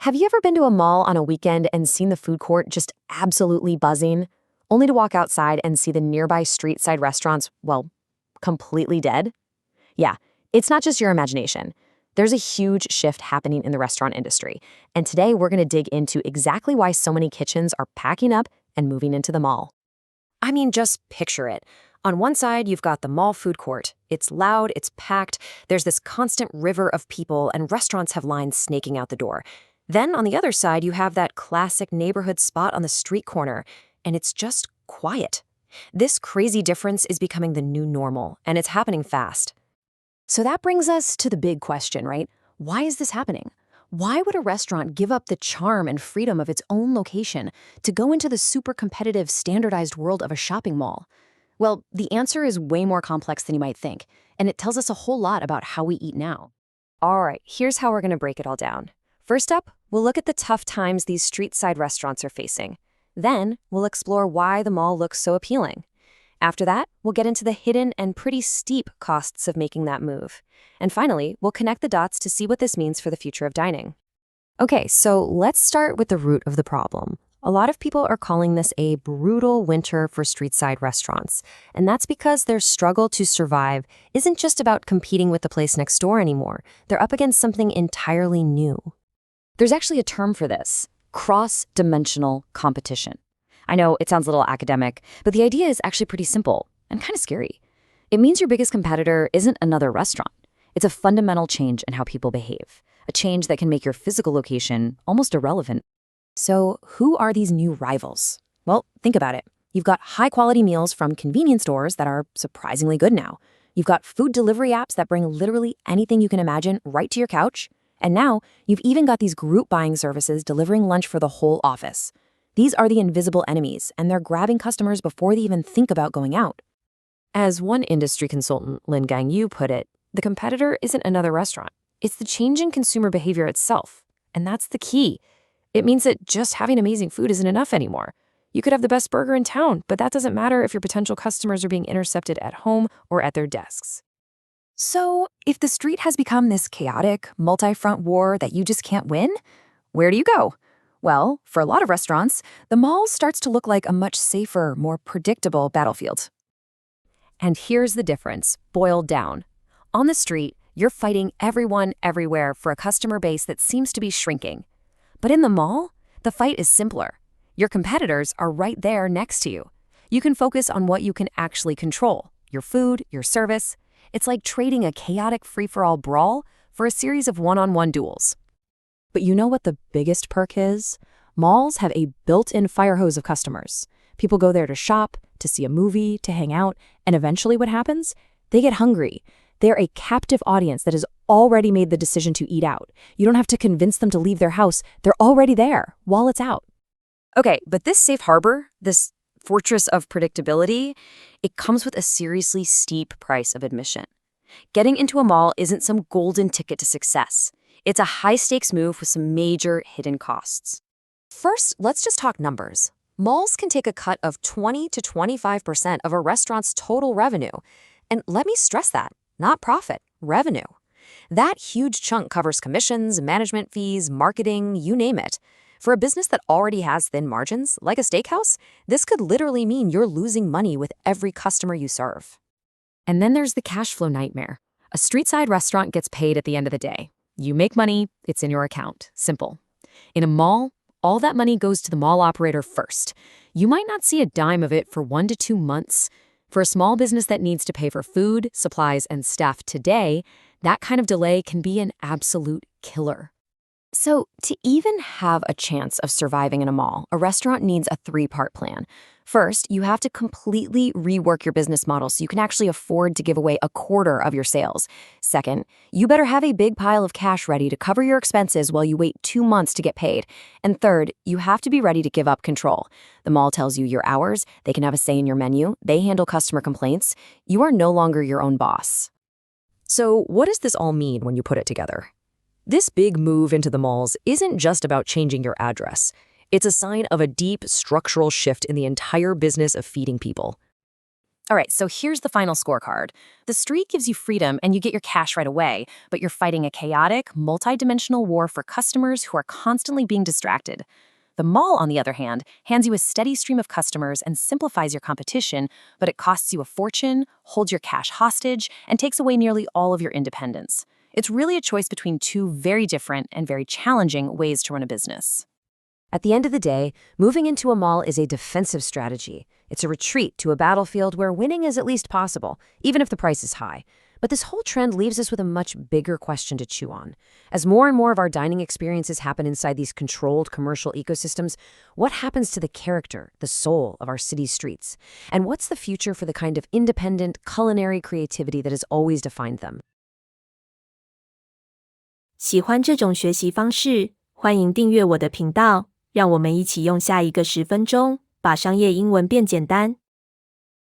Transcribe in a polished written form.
Have you ever been to a mall on a weekend and seen the food court just absolutely buzzing, only to walk outside and see the nearby street-side restaurants, well, completely dead? Yeah, it's not just your imagination. There's a huge shift happening in the restaurant industry, and today we're going to dig into exactly why so many kitchens are packing up and moving into the mall. I mean, just picture it. On one side, you've got the mall food court. It's loud, it's packed, there's this constant river of people, and restaurants have lines snaking out the door. Then on the other side, you have that classic neighborhood spot on the street corner, and it's just quiet. This crazy difference is becoming the new normal, and it's happening fast. So that brings us to the big question, right? Why is this happening? Why would a restaurant give up the charm and freedom of its own location to go into the super competitive, standardized world of a shopping mall? Well, the answer is way more complex than you might think, and it tells us a whole lot about how we eat now. All right, here's how we're going to break it all down. First up, we'll look at the tough times these street-side restaurants are facing. Then, we'll explore why the mall looks so appealing. After that, we'll get into the hidden and pretty steep costs of making that move. And finally, we'll connect the dots to see what this means for the future of dining. Okay, so let's start with the root of the problem. A lot of people are calling this a brutal winter for street-side restaurants, and that's because their struggle to survive isn't just about competing with the place next door anymore. They're up against something entirely new. There's actually a term for this: cross-dimensional competition. I know it sounds a little academic, but the idea is actually pretty simple and kind of scary. It means your biggest competitor isn't another restaurant. It's a fundamental change in how people behave, a change that can make your physical location almost irrelevant. So who are these new rivals? Well, think about it. You've got high-quality meals from convenience stores that are surprisingly good now. You've got food delivery apps that bring literally anything you can imagine right to your couch. And now, you've even got these group buying services delivering lunch for the whole office. These are the invisible enemies, and they're grabbing customers before they even think about going out. As one industry consultant, Lin Gang Yu, put it, the competitor isn't another restaurant. It's the change in consumer behavior itself. And that's the key. It means that just having amazing food isn't enough anymore. You could have the best burger in town, but that doesn't matter if your potential customers are being intercepted at home or at their desks. So, if the street has become this chaotic, multi-front war that you just can't win, where do you go? Well, for a lot of restaurants, the mall starts to look like a much safer, more predictable battlefield. And here's the difference, boiled down. On the street, you're fighting everyone everywhere for a customer base that seems to be shrinking. But in the mall, the fight is simpler. Your competitors are right there next to you. You can focus on what you can actually control: your food, your service. It's like trading a chaotic free-for-all brawl for a series of one-on-one duels. But you know what the biggest perk is? Malls have a built-in fire hose of customers. People go there to shop, to see a movie, to hang out, and eventually what happens? They get hungry. They're a captive audience that has already made the decision to eat out. You don't have to convince them to leave their house. They're already there while it's out. Okay, but this safe harbor, this fortress of predictability, it comes with a seriously steep price of admission. Getting into a mall isn't some golden ticket to success. It's a high-stakes move with some major hidden costs. First, let's just talk numbers. Malls can take a cut of 20 to 25% of a restaurant's total revenue. And let me stress that, not profit, revenue. That huge chunk covers commissions, management fees, marketing, you name it. For a business that already has thin margins, like a steakhouse, this could literally mean you're losing money with every customer you serve. And then there's the cash flow nightmare. A street-side restaurant gets paid at the end of the day. You make money, it's in your account. Simple. In a mall, all that money goes to the mall operator first. You might not see a dime of it for 1 to 2 months. For a small business that needs to pay for food, supplies, and staff today, that kind of delay can be an absolute killer. So, to even have a chance of surviving in a mall, a restaurant needs a 3-part plan. First, you have to completely rework your business model so you can actually afford to give away a quarter of your sales. Second, you better have a big pile of cash ready to cover your expenses while you wait 2 months to get paid. And third, you have to be ready to give up control. The mall tells you your hours, they can have a say in your menu, they handle customer complaints. You are no longer your own boss. So, what does this all mean when you put it together? This big move into the malls isn't just about changing your address. It's a sign of a deep structural shift in the entire business of feeding people. All right, so here's the final scorecard. The street gives you freedom and you get your cash right away, but you're fighting a chaotic, multi-dimensional war for customers who are constantly being distracted. The mall, on the other hand, hands you a steady stream of customers and simplifies your competition, but it costs you a fortune, holds your cash hostage, and takes away nearly all of your independence. It's really a choice between two very different and very challenging ways to run a business. At the end of the day, moving into a mall is a defensive strategy. It's a retreat to a battlefield where winning is at least possible, even if the price is high. But this whole trend leaves us with a much bigger question to chew on. As more and more of our dining experiences happen inside these controlled commercial ecosystems, what happens to the character, the soul of our city's streets? And what's the future for the kind of independent culinary creativity that has always defined them? 喜欢这种学习方式，欢迎订阅我的频道，让我们一起用下一个10分钟，把商业英文变简单。